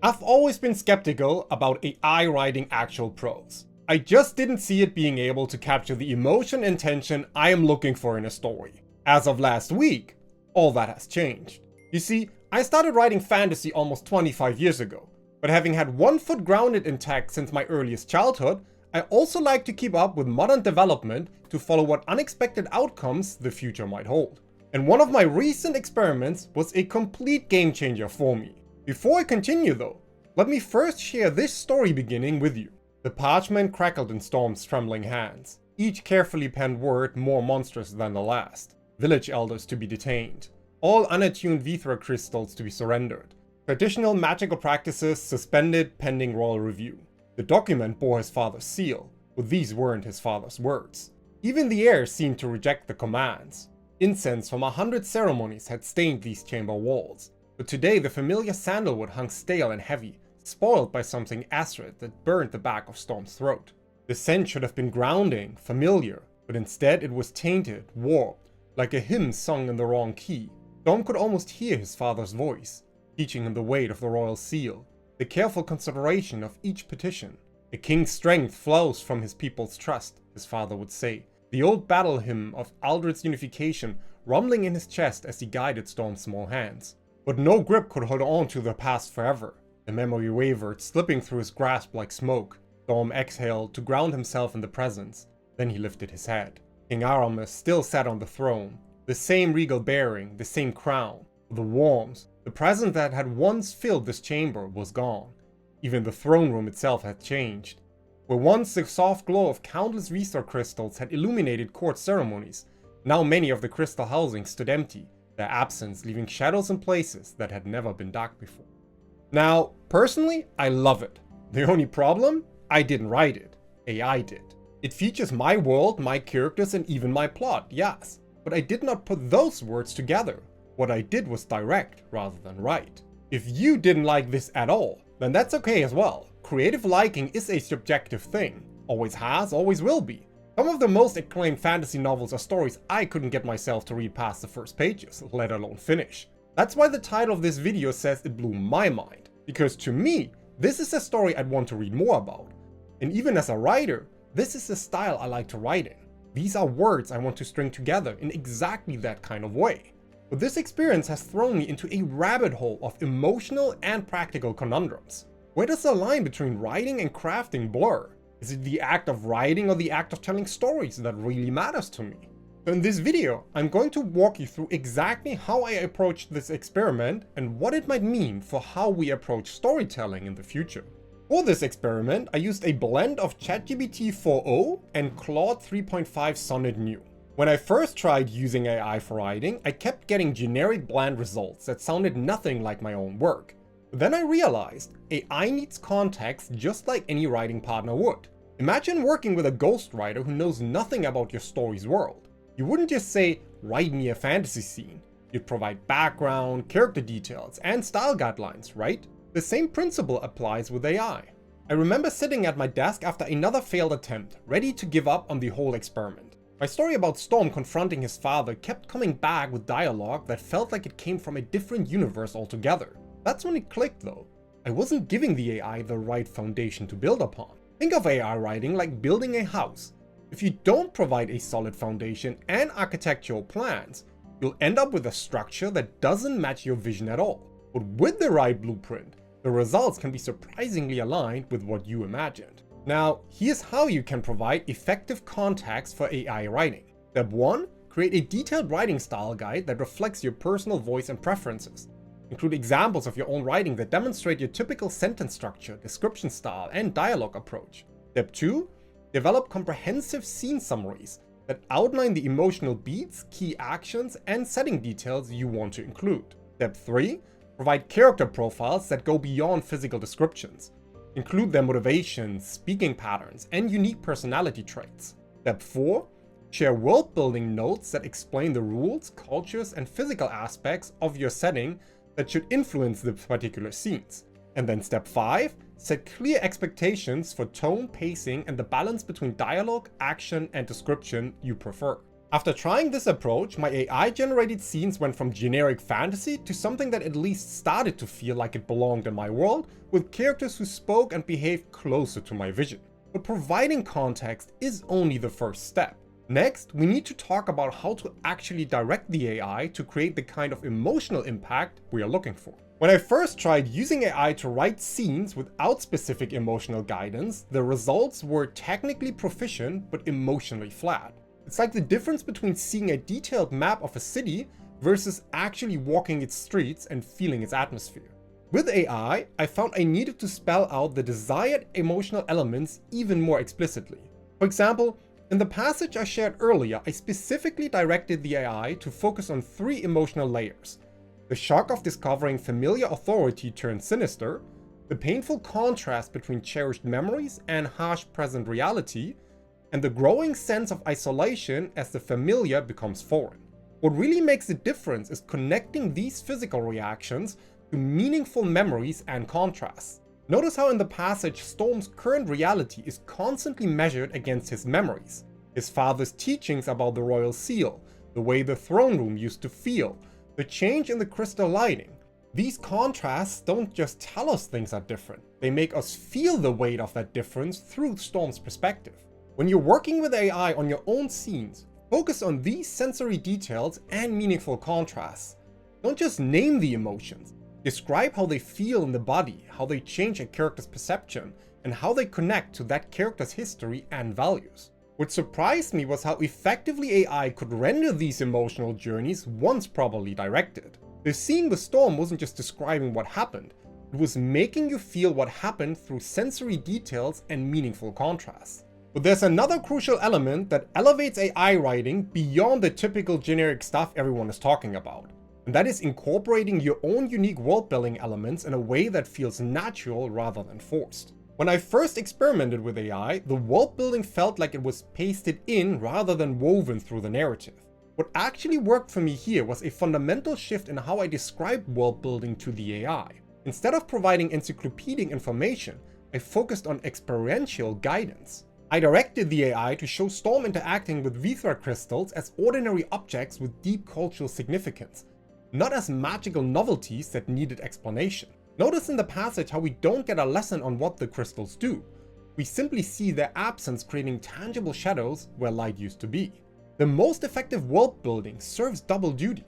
I've always been skeptical about AI writing actual prose. I just didn't see it being able to capture the emotion and tension I am looking for in a story. As of last week, all that has changed. You see, I started writing fantasy almost 25 years ago, but having had one foot grounded in tech since my earliest childhood, I also like to keep up with modern development to follow what unexpected outcomes the future might hold. And one of my recent experiments was a complete game changer for me. Before I continue though, let me first share this story beginning with you. The parchment crackled in Storm's trembling hands, each carefully penned word more monstrous than the last. Village elders to be detained, all unattuned Vithra crystals to be surrendered, traditional magical practices suspended pending royal review. The document bore his father's seal, but these weren't his father's words. Even the air seemed to reject the commands. Incense from 100 ceremonies had stained these chamber walls, but today the familiar sandalwood hung stale and heavy, spoiled by something acrid that burned the back of Storm's throat. The scent should have been grounding, familiar, but instead it was tainted, warped, like a hymn sung in the wrong key. Storm could almost hear his father's voice, teaching him the weight of the royal seal, the careful consideration of each petition. A king's strength flows from his people's trust, his father would say, the old battle hymn of Aldred's unification rumbling in his chest as he guided Storm's small hands. But no grip could hold on to the past forever. The memory wavered, slipping through his grasp like smoke. Storm exhaled to ground himself in the presence. Then he lifted his head. King Aramis still sat on the throne, the same regal bearing, the same crown. The warmth, the presence that had once filled this chamber was gone. Even the throne room itself had changed. Where once the soft glow of countless Vithra crystals had illuminated court ceremonies, now many of the crystal housings stood empty, their absence leaving shadows in places that had never been dark before. Now, personally, I love it. The only problem? I didn't write it. AI did. It features my world, my characters, and even my plot, yes. But I did not put those words together. What I did was direct rather than write. If you didn't like this at all, then that's okay as well. Creative liking is a subjective thing. Always has, always will be. Some of the most acclaimed fantasy novels are stories I couldn't get myself to read past the first pages, let alone finish. That's why the title of this video says it blew my mind. Because to me, this is a story I'd want to read more about. And even as a writer, this is the style I like to write in. These are words I want to string together in exactly that kind of way. But this experience has thrown me into a rabbit hole of emotional and practical conundrums. Where does the line between writing and crafting blur? Is it the act of writing or the act of telling stories that really matters to me? So in this video, I'm going to walk you through exactly how I approached this experiment and what it might mean for how we approach storytelling in the future. For this experiment, I used a blend of ChatGPT 4o and Claude 3.5 Sonnet New. When I first tried using AI for writing, I kept getting generic bland results that sounded nothing like my own work. But then I realized AI needs context just like any writing partner would. Imagine working with a ghostwriter who knows nothing about your story's world. You wouldn't just say, write me a fantasy scene. You'd provide background, character details, and style guidelines, right? The same principle applies with AI. I remember sitting at my desk after another failed attempt, ready to give up on the whole experiment. My story about Storm confronting his father kept coming back with dialogue that felt like it came from a different universe altogether. That's when it clicked though. I wasn't giving the AI the right foundation to build upon. Think of AI writing like building a house. If you don't provide a solid foundation and architectural plans, you'll end up with a structure that doesn't match your vision at all. But with the right blueprint, the results can be surprisingly aligned with what you imagined. Now, here's how you can provide effective context for AI writing. Step 1. Create a detailed writing style guide that reflects your personal voice and preferences. Include examples of your own writing that demonstrate your typical sentence structure, description style, and dialogue approach. Step 2. Develop comprehensive scene summaries that outline the emotional beats, key actions, and setting details you want to include. Step 3. Provide character profiles that go beyond physical descriptions. Include their motivations, speaking patterns, and unique personality traits. Step 4. Share world-building notes that explain the rules, cultures, and physical aspects of your setting that should influence the particular scenes. And then step 5, set clear expectations for tone, pacing, and the balance between dialogue, action, and description you prefer. After trying this approach, my AI-generated scenes went from generic fantasy to something that at least started to feel like it belonged in my world, with characters who spoke and behaved closer to my vision. But providing context is only the first step. Next, we need to talk about how to actually direct the AI to create the kind of emotional impact we are looking for. When I first tried using AI to write scenes without specific emotional guidance, the results were technically proficient but emotionally flat. It's like the difference between seeing a detailed map of a city versus actually walking its streets and feeling its atmosphere. With AI, I found I needed to spell out the desired emotional elements even more explicitly. For example, in the passage I shared earlier, I specifically directed the AI to focus on 3 emotional layers: the shock of discovering familiar authority turned sinister, the painful contrast between cherished memories and harsh present reality, and the growing sense of isolation as the familiar becomes foreign. What really makes a difference is connecting these physical reactions to meaningful memories and contrasts. Notice how in the passage Storm's current reality is constantly measured against his memories, his father's teachings about the royal seal, the way the throne room used to feel, the change in the crystal lighting. These contrasts don't just tell us things are different, they make us feel the weight of that difference through Storm's perspective. When you're working with AI on your own scenes, focus on these sensory details and meaningful contrasts. Don't just name the emotions. Describe how they feel in the body, how they change a character's perception, and how they connect to that character's history and values. What surprised me was how effectively AI could render these emotional journeys once properly directed. The scene with Storm wasn't just describing what happened, it was making you feel what happened through sensory details and meaningful contrasts. But there's another crucial element that elevates AI writing beyond the typical generic stuff everyone is talking about. And that is incorporating your own unique world-building elements in a way that feels natural rather than forced. When I first experimented with AI, the world-building felt like it was pasted in rather than woven through the narrative. What actually worked for me here was a fundamental shift in how I described world-building to the AI. Instead of providing encyclopedic information, I focused on experiential guidance. I directed the AI to show Storm interacting with Vithra crystals as ordinary objects with deep cultural significance, not as magical novelties that needed explanation. Notice in the passage how we don't get a lesson on what the crystals do. We simply see their absence creating tangible shadows where light used to be. The most effective world building serves double duty.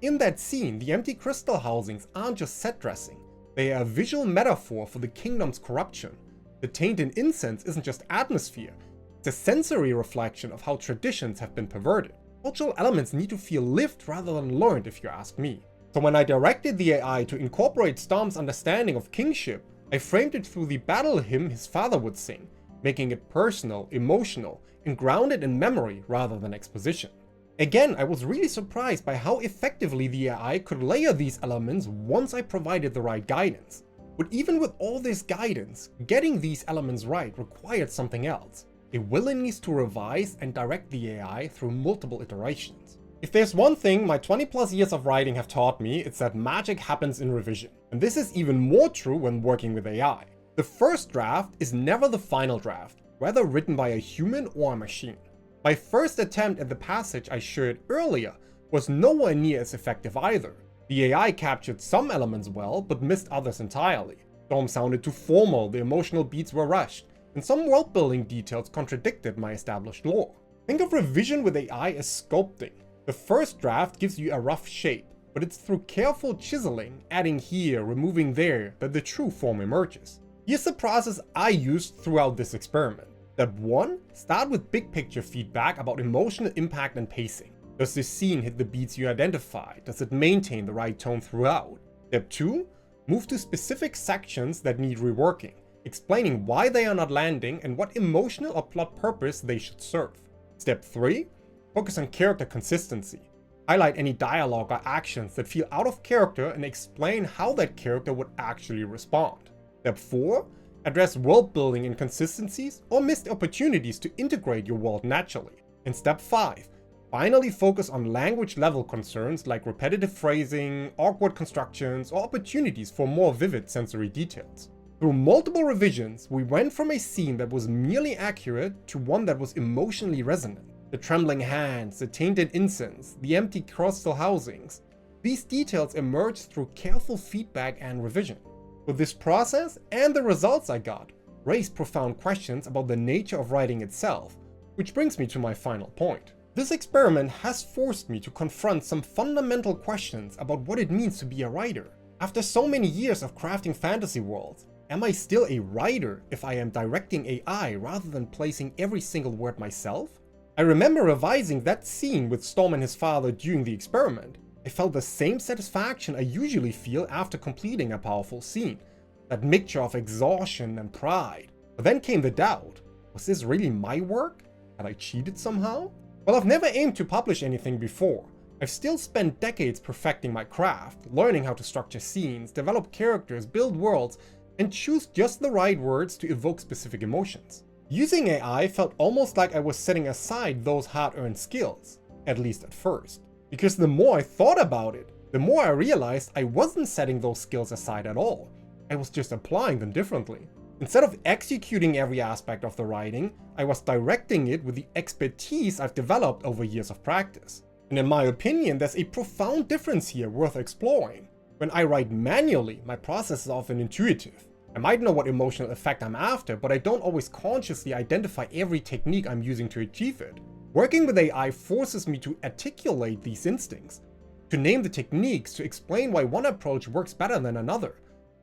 In that scene, the empty crystal housings aren't just set dressing, they are a visual metaphor for the kingdom's corruption. The taint in incense isn't just atmosphere, it's a sensory reflection of how traditions have been perverted. Cultural elements need to feel lived rather than learned, if you ask me. So when I directed the AI to incorporate Storm's understanding of kingship, I framed it through the battle hymn his father would sing, making it personal, emotional, and grounded in memory rather than exposition. Again, I was really surprised by how effectively the AI could layer these elements once I provided the right guidance. But even with all this guidance, getting these elements right required something else: a willingness to revise and direct the AI through multiple iterations. If there's one thing my 20+ years of writing have taught me, it's that magic happens in revision. And this is even more true when working with AI. The first draft is never the final draft, whether written by a human or a machine. My first attempt at the passage I shared earlier was nowhere near as effective either. The AI captured some elements well, but missed others entirely. Storm sounded too formal, the emotional beats were rushed, and some world-building details contradicted my established lore. Think of revision with AI as sculpting. The first draft gives you a rough shape, but it's through careful chiseling, adding here, removing there, that the true form emerges. Here's the process I used throughout this experiment. Step 1. Start with big picture feedback about emotional impact and pacing. Does this scene hit the beats you identified? Does it maintain the right tone throughout? Step 2. Move to specific sections that need reworking, explaining why they are not landing and what emotional or plot purpose they should serve. Step 3. Focus on character consistency. Highlight any dialogue or actions that feel out of character and explain how that character would actually respond. Step 4. Address world building inconsistencies or missed opportunities to integrate your world naturally. And step 5. Finally focus on language level concerns like repetitive phrasing, awkward constructions, or opportunities for more vivid sensory details. Through multiple revisions, we went from a scene that was merely accurate to one that was emotionally resonant. The trembling hands, the tainted incense, the empty crystal housings. These details emerged through careful feedback and revision. With this process and the results I got, raised profound questions about the nature of writing itself, which brings me to my final point. This experiment has forced me to confront some fundamental questions about what it means to be a writer. After so many years of crafting fantasy worlds, am I still a writer if I am directing AI rather than placing every single word myself? I remember revising that scene with Storm and his father during the experiment. I felt the same satisfaction I usually feel after completing a powerful scene, that mixture of exhaustion and pride. But then came the doubt, was this really my work? Had I cheated somehow? Well, I've never aimed to publish anything before. I've still spent decades perfecting my craft, learning how to structure scenes, develop characters, build worlds, and choose just the right words to evoke specific emotions. Using AI felt almost like I was setting aside those hard-earned skills, at least at first. Because the more I thought about it, the more I realized I wasn't setting those skills aside at all. I was just applying them differently. Instead of executing every aspect of the writing, I was directing it with the expertise I've developed over years of practice. And in my opinion, there's a profound difference here worth exploring. When I write manually, my process is often intuitive. I might know what emotional effect I'm after, but I don't always consciously identify every technique I'm using to achieve it. Working with AI forces me to articulate these instincts, to name the techniques, to explain why one approach works better than another,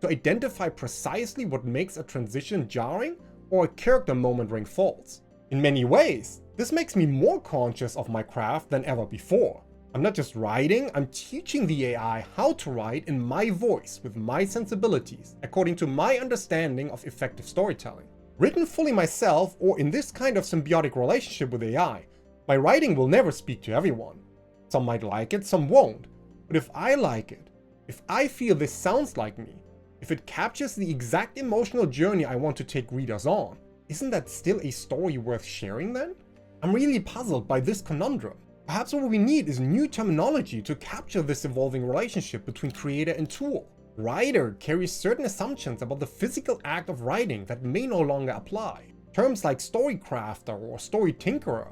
to identify precisely what makes a transition jarring or a character moment ring false. In many ways, this makes me more conscious of my craft than ever before. I'm not just writing, I'm teaching the AI how to write in my voice with my sensibilities, according to my understanding of effective storytelling. Written fully myself, or in this kind of symbiotic relationship with AI, my writing will never speak to everyone. Some might like it, some won't. But if I like it, if I feel this sounds like me, if it captures the exact emotional journey I want to take readers on, isn't that still a story worth sharing then? I'm really puzzled by this conundrum. Perhaps what we need is new terminology to capture this evolving relationship between creator and tool. Writer carries certain assumptions about the physical act of writing that may no longer apply. Terms like story crafter or story tinkerer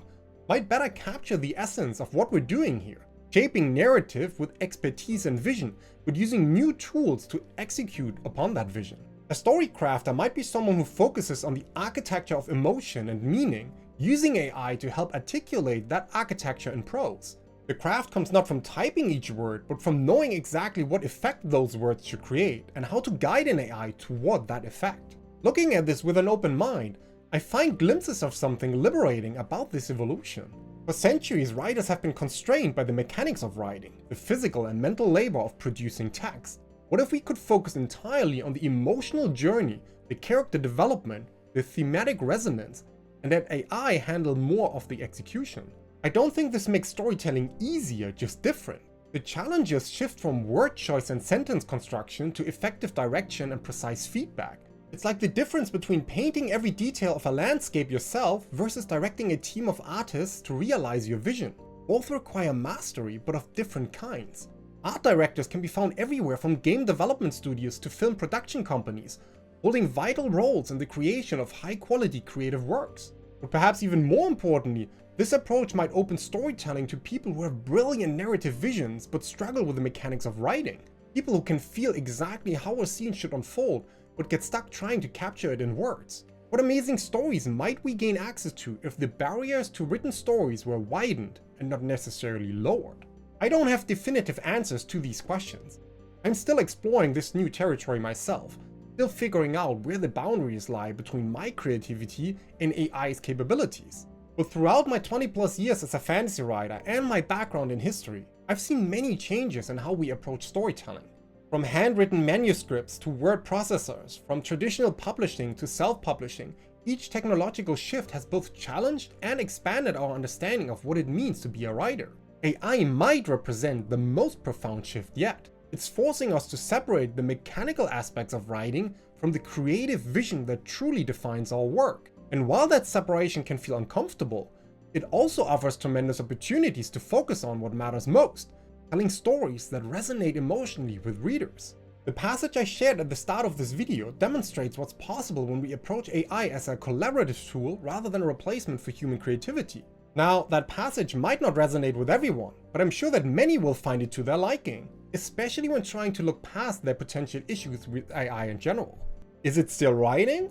might better capture the essence of what we're doing here, shaping narrative with expertise and vision, but using new tools to execute upon that vision. A story crafter might be someone who focuses on the architecture of emotion and meaning, using AI to help articulate that architecture in prose. The craft comes not from typing each word, but from knowing exactly what effect those words should create and how to guide an AI toward that effect. Looking at this with an open mind, I find glimpses of something liberating about this evolution. For centuries, writers have been constrained by the mechanics of writing, the physical and mental labor of producing text. What if we could focus entirely on the emotional journey, the character development, the thematic resonance, and let AI handle more of the execution? I don't think this makes storytelling easier, just different. The challenges shift from word choice and sentence construction to effective direction and precise feedback. It's like the difference between painting every detail of a landscape yourself versus directing a team of artists to realize your vision. Both require mastery, but of different kinds. Art directors can be found everywhere, from game development studios to film production companies, holding vital roles in the creation of high-quality creative works. But perhaps even more importantly, this approach might open storytelling to people who have brilliant narrative visions but struggle with the mechanics of writing. People who can feel exactly how a scene should unfold but get stuck trying to capture it in words. What amazing stories might we gain access to if the barriers to written stories were widened and not necessarily lowered? I don't have definitive answers to these questions. I'm still exploring this new territory myself, still figuring out where the boundaries lie between my creativity and AI's capabilities. But throughout my 20+ years as a fantasy writer and my background in history, I've seen many changes in how we approach storytelling. From handwritten manuscripts to word processors, from traditional publishing to self-publishing, each technological shift has both challenged and expanded our understanding of what it means to be a writer. AI might represent the most profound shift yet. It's forcing us to separate the mechanical aspects of writing from the creative vision that truly defines our work. And while that separation can feel uncomfortable, it also offers tremendous opportunities to focus on what matters most, telling stories that resonate emotionally with readers. The passage I shared at the start of this video demonstrates what's possible when we approach AI as a collaborative tool rather than a replacement for human creativity. Now, that passage might not resonate with everyone, but I'm sure that many will find it to their liking, especially when trying to look past their potential issues with AI in general. Is it still writing?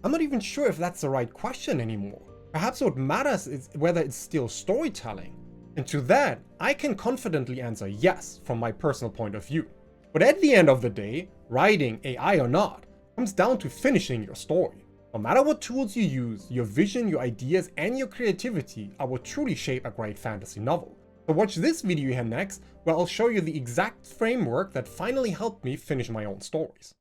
I'm not even sure if that's the right question anymore. Perhaps what matters is whether it's still storytelling. And to that, I can confidently answer yes from my personal point of view. But at the end of the day, writing, AI or not, comes down to finishing your story. No matter what tools you use, your vision, your ideas, and your creativity are what truly shape a great fantasy novel. So watch this video here next, where I'll show you the exact framework that finally helped me finish my own stories.